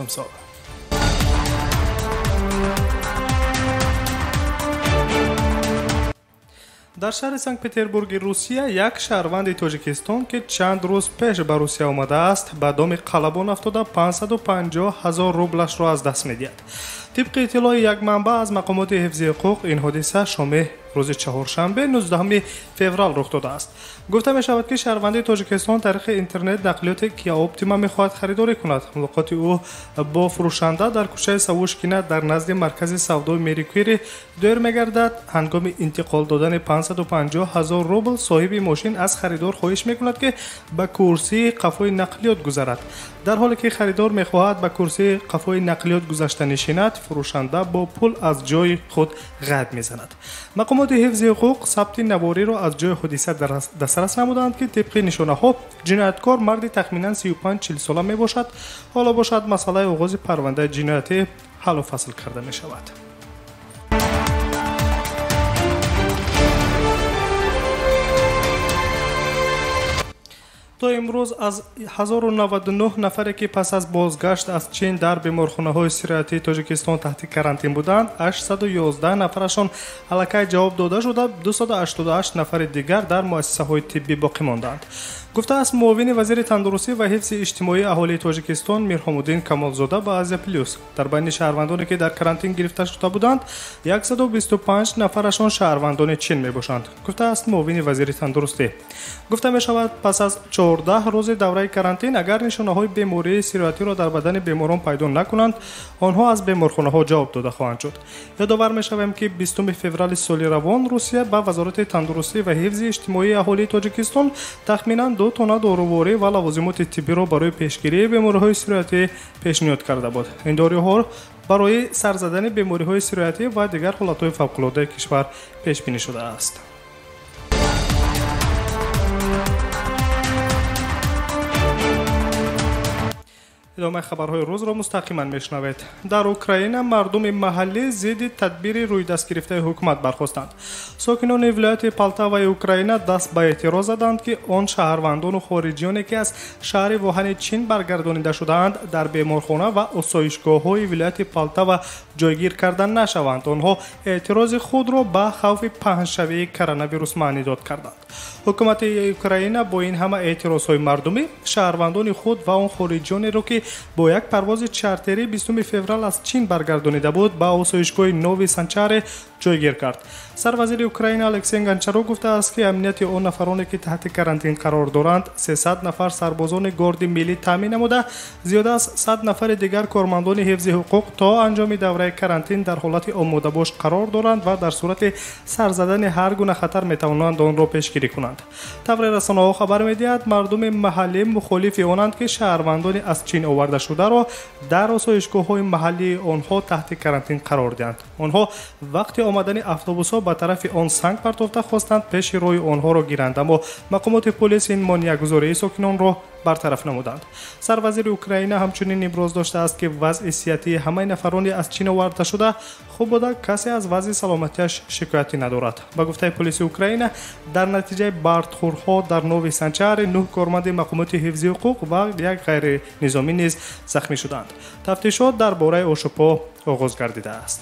امسال дар шаҳри санкт петербурги русия як шаҳрванди тоҷикистон ки чанд рӯз пеш ба русия омадааст ба доми қалабон афтода 550 000 рублашро аз даст медиҳад. тибқи иттилои як манбаъ аз мақомоти ҳифзи ҳуқуқ ин ҳодиса шоми рӯзи чаҳоршанбе 19 феврал рух додааст. гуфта мешавад ки шаҳрванди тоҷикистон тариқи интернет нақлиёти Kia Optima мехоҳад харидорӣ кунад. мулоқоти ӯ бо фурӯшанда дар кӯчаи Савушкина дар назди маркази савдои Мерикури дойр мегардад. ҳангоми интиқол додани 550 000 рубл соҳиби мошин аз харидор хоҳиш мекунад ки ба курсии қафои нақлиёт гузарад. дар ҳоле ки харидор мехоҳад ба курсии қафои нақлиёт гузашта нишинад, фурӯшанда бо пул аз ҷои худ ғайб мезанад. мақомоти ҳифзи ҳуқуқ сабти навориро аз ҷои ҳодиса дастрас намуданд ки тибқи нишонаҳо ҷинояткор марди тахминан 35-40 сола мебошад. ҳоло бошад масъалаи оғози парвандаи ҷиноятӣ ҳаллу фасл карда мешавад. то имрӯз аз 1099 нафаре ки пас аз бозгашт аз чин дар беморхонаҳои сироятии тоҷикистон таҳти карантин буданд, 811 нафарашон аллакай ҷавоб дода шуда, 288 нафари дигар дар муассисаҳои тиббӣ боқӣ монданд. гуфтааст муовини вазири тандурустӣ ва ҳифзи иҷтимоии аҳолии тоҷикистон Мирҳомуддин Камолзода ба Азия Плюс. дар байни шаҳрвандоне ки дар карантин гирифта шуда буданд, 125 нафарашон шаҳрвандони чин мебошанд. гуфтааст муовини вазири тандурустӣ. гуфта мешавад пас аз 14 рӯзи давраи карантин агар нишонаҳои бемории сироятиро дар бадани беморон пайдо накунанд, онҳо аз беморхонаҳо ҷавоб дода хоҳанд шуд. ёдовар мешавем ки 20 феврали соли равон Русия ба вазорати тандурустӣ ва ҳифзи иҷтимоии аҳолии тоҷикистон тахминан 2 тонна доруворӣ ва лавозимоти тиббиро барои пешгирии бемориҳои сироятӣ пешниҳод карда буд. ин доруҳо барои сар задани бемориҳои сироятӣ ва дигар ҳолатҳои фавқулоддаи кишвар пешбинӣ шудааст. идомаи хабарҳои рӯзро мустақиман мешунавед. дар Украина мардуми маҳаллӣ зидди тадбири рӯйдастгирифтаи ҳукумат бархостанд. сокинони вилояти Полтаваи Украина даст ба эътироз заданд ки он шаҳрвандону хориҷиёне ки аз шаҳри Вуҳани Чин баргардонида шудаанд, дар беморхона ва осоишгоҳҳои вилояти Полтава ҷойгир карда нашаванд. онҳо эътирози худро ба хавфи паҳншавии коронавирус маънӣ дод карданд. ҳукумати Украина бо ин ҳама эътирозҳои мардумӣ шаҳрвандони худ ва он хориҷиёнеро ки бо як парвози чартери 20 феврал аз Чин баргардонида буд, ба осоишгоҳи Нови Санчаре ҷойгир кард. сарвазири Украина Алексей Гончарук гуфтааст ки амнияти он нафароне ки таҳти карантин қарор доранд, 300 нафар сарбозони горди миллӣ таъмин намуда, зиёда аз 100 нафари дигар кормандони ҳифзи ҳуқуқ то анҷоми давраи карантин дар ҳолати омодабош қарор доранд ва дар сурати сар задани ҳар гуна хатар метавонанд онро пешгирӣ кунанд. тавре расонаҳо хабар медиҳад, мардуми маҳаллӣ мухолифи онанд ки шаҳрвандони аз Чин овардашударо дар осоишгоҳҳои маҳаллии онҳо таҳти карантин қарор диҳанд. онҳо вақти омадани автобусҳо ба тарафи он санг партофта хостанд пеши роҳи онҳоро гиранд, аммо мақомоти полис ин мониягузории сокинонро бартараф намуданд. сарвазири Украина ҳамчунин иброз доштааст ки вазъи сиҳатии ҳамаи нафарони аз Чин овардашуда хуб буда, касе аз вазъи саломатиаш шикоятӣ надорад. ба гуфтаи полиси Украина, дар натиҷаи бартхӯрҳо дар Нови Санчаре 9 корманди мақомоти ҳифзи ҳуқуқ ва як ғайринизомӣ низ захмӣ шуданд. тафтишот дар бораи ошӯпо оғоз гардидааст.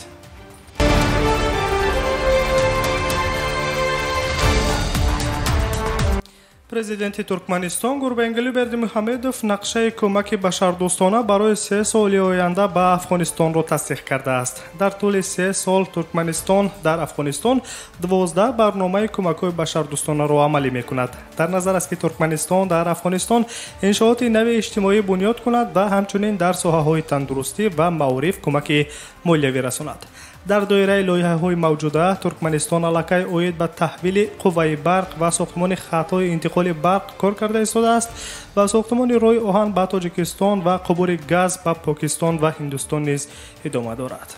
президенти Туркманистон Гурбангулӣ Бердимуҳамедов нақшаи кӯмаки башардӯстона барои 3 соли оянда ба Афғонистонро тасдиқ кардааст. дар тӯли 3 сол Туркманистон дар Афғонистон 12 барномаи кӯмакҳои башардӯстонаро амалӣ мекунад. дар назар аст ки Туркманистон дар Афғонистон иншооти нави иҷтимоӣ бунёд кунад ва ҳамчунин дар соҳаҳои тандурустӣ ва маориф кӯмаки молиявӣ расонад. дар доираи лоиҳаҳои мавҷуда Туркманистон аллакай оид ба таҳвили қувваи барқ ва сохтмони хатҳои интиқоли барқ кор карда истодааст ва сохтмони роҳи оҳан ба Тоҷикистон ва қубури газ ба Покистон ва Ҳиндустон низ идома дорад.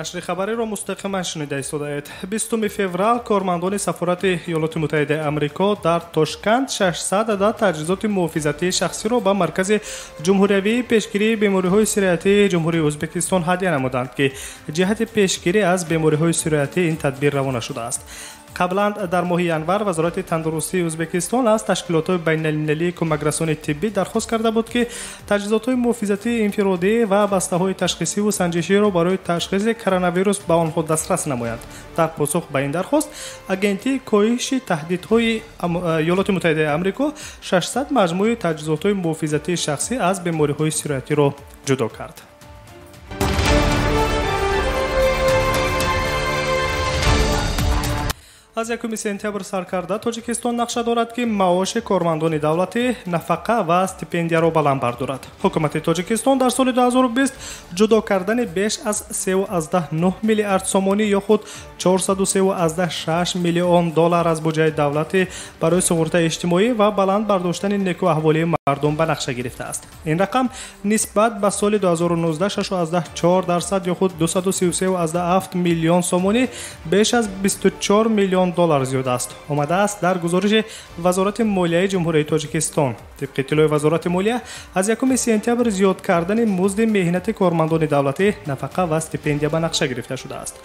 нашри хабариро мустақиман шунида истодаед. 20 феврал кормандони сафорати Иёлоти Муттаҳидаи Амрико дар Тошканд 600 адад таҷҳизоти муҳофизатии шахсиро ба маркази ҷумҳуриявии пешгирии бемориҳои сироятии ҷумҳурии Ӯзбекистон ҳадия намуданд ки ҷиҳати пешгирӣ аз бемориҳои сироятӣ ин тадбир равона шудааст. қаблан дар моҳи январ вазорати тандурустии ӯзбекистон аз ташкилотҳои байналмилалии кӯмакрасони тиббӣ дархост карда буд ки таҷҳизотҳои муҳофизатии инфиродӣ ва бастаҳои ташхисиву санҷиширо барои ташхиси коронавирус ба онҳо дастрас намоянд. дар посух ба ин дархост агентии коҳиши таҳдидҳои иёлоти муттаҳидаи амрико 600 маҷмӯи таҷҳизотҳои муҳофизатии шахсӣ аз бемориҳои сироятиро ҷудо кард. аз 1 сентябр саркарда Тоҷикистон нақша дорад ки маоши кормандони давлатӣ, нафақа ва стипендияро баланд бардорад. Ҳукумати Тоҷикистон дар соли 2020 ҷудо кардани беш аз 3,9 миллиард сомонӣ ё худ 436 миллион доллар аз буҷаи давлатӣ барои суғуртаи иҷтимоӣ ва баланд бардоштани некӯаҳволии мардум ба нақша гирифтааст. Ин рақам нисбат ба соли 2019 6,4% ё худ 233,7 миллион сомонӣ беш аз 24 миллион доллар зиёд аст. омадааст дар гузориши вазорати молияи ҷумҳурияи Тоҷикистон. тибқи иттилои вазорати молия аз 1 сентябр зиёд кардани музди меҳнати кормандони давлатӣ, нафақа ва стипендия ба нақша гирифта шудааст.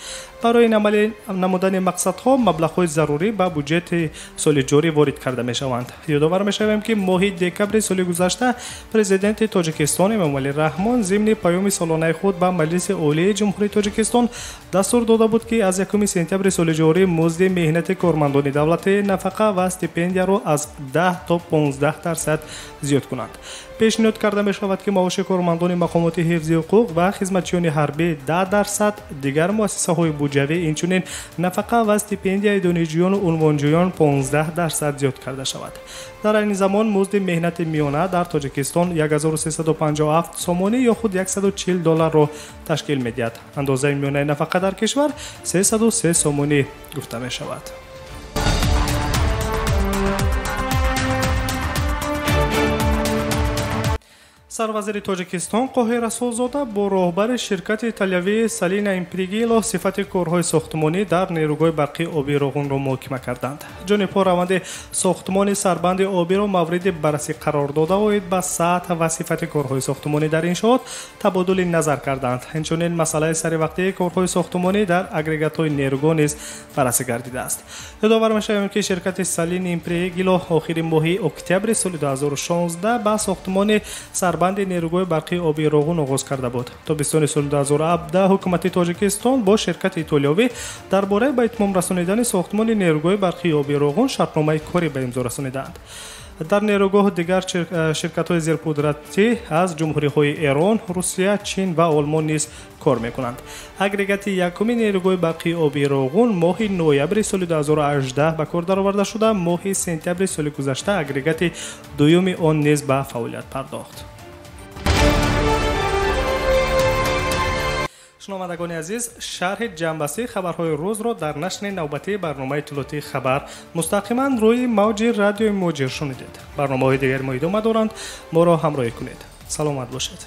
барои амалӣ намудани мақсадҳо маблағҳои зарури ба буҷети соли ҷорӣ ворид карда мешаванд. ёдовар мешавем ки моҳи декабри соли гузашта президенти Тоҷикистон Эмомалӣ Раҳмон зимни паёми солонаи худ ба Маҷлиси олии ҷумҳурии Тоҷикистон дастур дода буд ки аз 1 сентябри соли ҷорӣ музди меҳнати кормандони давлатӣ, нафақа ва стипендияро аз 10 то 15% зиёд кунанд. пешниҳод карда мешавад ки маоши кормандони мақомоти ҳифзи ҳуқуқ ва хизматчиёни ҳарбӣ 10%, дигар муассисаҳои буҷавӣ инчунин нафақа ва стипендияи донишҷӯёну унвонҷӯён 15% зиёд карда шавад. дар айни замон музди меҳнати миёна дар Тоҷикистон 1357 сомонӣ ё худ 140 долларро ташкил медиҳад. андозаи миёнаи нафақа дар кишвар 303 сомонӣ гуфта мешавад. сарвазири Тоҷикистон Қоҳир Расулзода бо роҳбари ширкати италиявии Salina Impregilo сифати корҳои сохтмонӣ дар нерӯгоҳи барқии обии Роғунро муҳокима карданд. ҷониҳо раванди сохтмони сарбанди обиро мавриди баррасӣ қарор дода оид ба сатҳ ва сифати корҳои сохтмонӣ дар иншоот табодули назар карданд. инчунин масъалаи саривақтии корҳои сохтмонӣ дар агрегатҳои нерӯгоҳ низ баррасӣ гардидааст. ёдовар мешавем ки ширкати Salina Impregilo охири моҳи октябри соли 2016 ба сохтмони сарбанди нерӯгоҳи барқии обии Роғун оғоз карда буд. тобистони соли 2017 ҳукумати Тоҷикистон бо ширкати итолиёвӣ дар бораи ба итмом расонидани сохтмони нерӯгоҳи барқии обии Роғун шартномаи корӣ ба имзо расонидаанд. дар нерӯгоҳ дигар ширкатҳои зерқудратӣ аз ҷумҳуриҳои Эрон, Русия, Чин ва Олмон низ кор мекунанд. агрегати якуми нерӯгоҳи барқии обии Роғун моҳи ноябри соли 2018 ба кор дароварда шуда, моҳи сентябри соли гузашта агрегати дуюми он низ ба фаъолият пардохт. шунавандагони азиз, шарҳи ҷамъбастии хабарҳои рӯзро дар нашри навбатии барномаи иттилоотии хабар мустақиман рӯи мавҷи радиои муҷир шунидед. барномаҳои дигари мо идома доранд. моро ҳамроҳӣ кунед. саломат бошед.